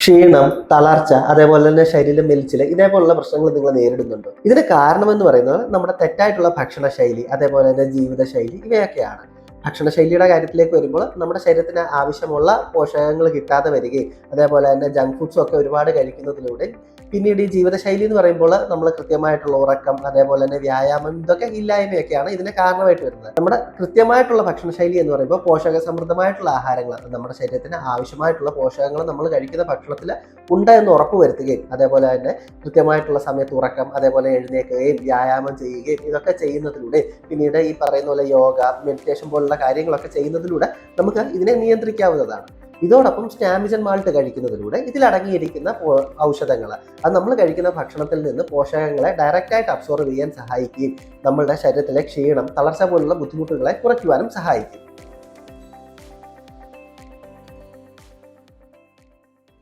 ക്ഷീണം, തളർച്ച, അതേപോലെ തന്നെ ശരീരം മെലിച്ചിൽ ഇതേപോലുള്ള പ്രശ്നങ്ങൾ നിങ്ങൾ നേരിടുന്നുണ്ടോ? ഇതിന് കാരണമെന്ന് പറയുന്നത് നമ്മുടെ തെറ്റായിട്ടുള്ള ഭക്ഷണശൈലി, അതേപോലെ തന്നെ ജീവിതശൈലി ഇവയൊക്കെയാണ്. ഭക്ഷണശൈലിയുടെ കാര്യത്തിലേക്ക് വരുമ്പോൾ നമ്മുടെ ശരീരത്തിന് ആവശ്യമുള്ള പോഷകങ്ങൾ കിട്ടാതെ വരികയും അതേപോലെ തന്നെ ജങ്ക് ഫുഡ്സും ഒക്കെ ഒരുപാട് കഴിക്കുന്നതിലൂടെ പിന്നീട് ഈ ജീവിതശൈലി എന്ന് പറയുമ്പോൾ നമ്മൾ കൃത്യമായിട്ടുള്ള ഉറക്കം, അതേപോലെ തന്നെ വ്യായാമം ഇതൊക്കെ ഇല്ലായ്മയൊക്കെയാണ് ഇതിന് കാരണമായിട്ട് വരുന്നത്. നമ്മുടെ കൃത്യമായിട്ടുള്ള ഭക്ഷണശൈലി എന്ന് പറയുമ്പോൾ പോഷക സമൃദ്ധമായിട്ടുള്ള ആഹാരങ്ങൾ, നമ്മുടെ ശരീരത്തിന് ആവശ്യമായിട്ടുള്ള പോഷകങ്ങൾ നമ്മൾ കഴിക്കുന്ന ഭക്ഷണത്തിൽ ഉണ്ട് എന്ന് ഉറപ്പ് വരുത്തുകയും അതേപോലെ തന്നെ കൃത്യമായിട്ടുള്ള സമയത്ത് ഉറക്കം, അതേപോലെ എഴുന്നേൽക്കുകയും വ്യായാമം ചെയ്യുകയും ഇതൊക്കെ ചെയ്യുന്നതിലൂടെ പിന്നീട് ഈ പറയുന്ന പോലെ യോഗ, മെഡിറ്റേഷൻ പോലുള്ള കാര്യങ്ങളൊക്കെ ചെയ്യുന്നതിലൂടെ നമുക്ക് ഇതിനെ നിയന്ത്രിക്കാവുന്നതാണ്. ഇതോടൊപ്പം സ്റ്റാമിജൻ മാൾട്ട് കഴിക്കുന്നതിലൂടെ ഇതിലടങ്ങിയിരിക്കുന്ന ഔഷധങ്ങൾ അത് നമ്മൾ കഴിക്കുന്ന ഭക്ഷണത്തിൽ നിന്ന് പോഷകങ്ങളെ ഡയറക്റ്റായിട്ട് അബ്സോർവ് ചെയ്യാൻ സഹായിക്കുകയും നമ്മളുടെ ശരീരത്തിലെ ക്ഷീണം, തളർച്ച പോലുള്ള ബുദ്ധിമുട്ടുകളെ കുറയ്ക്കുവാനും സഹായിക്കും.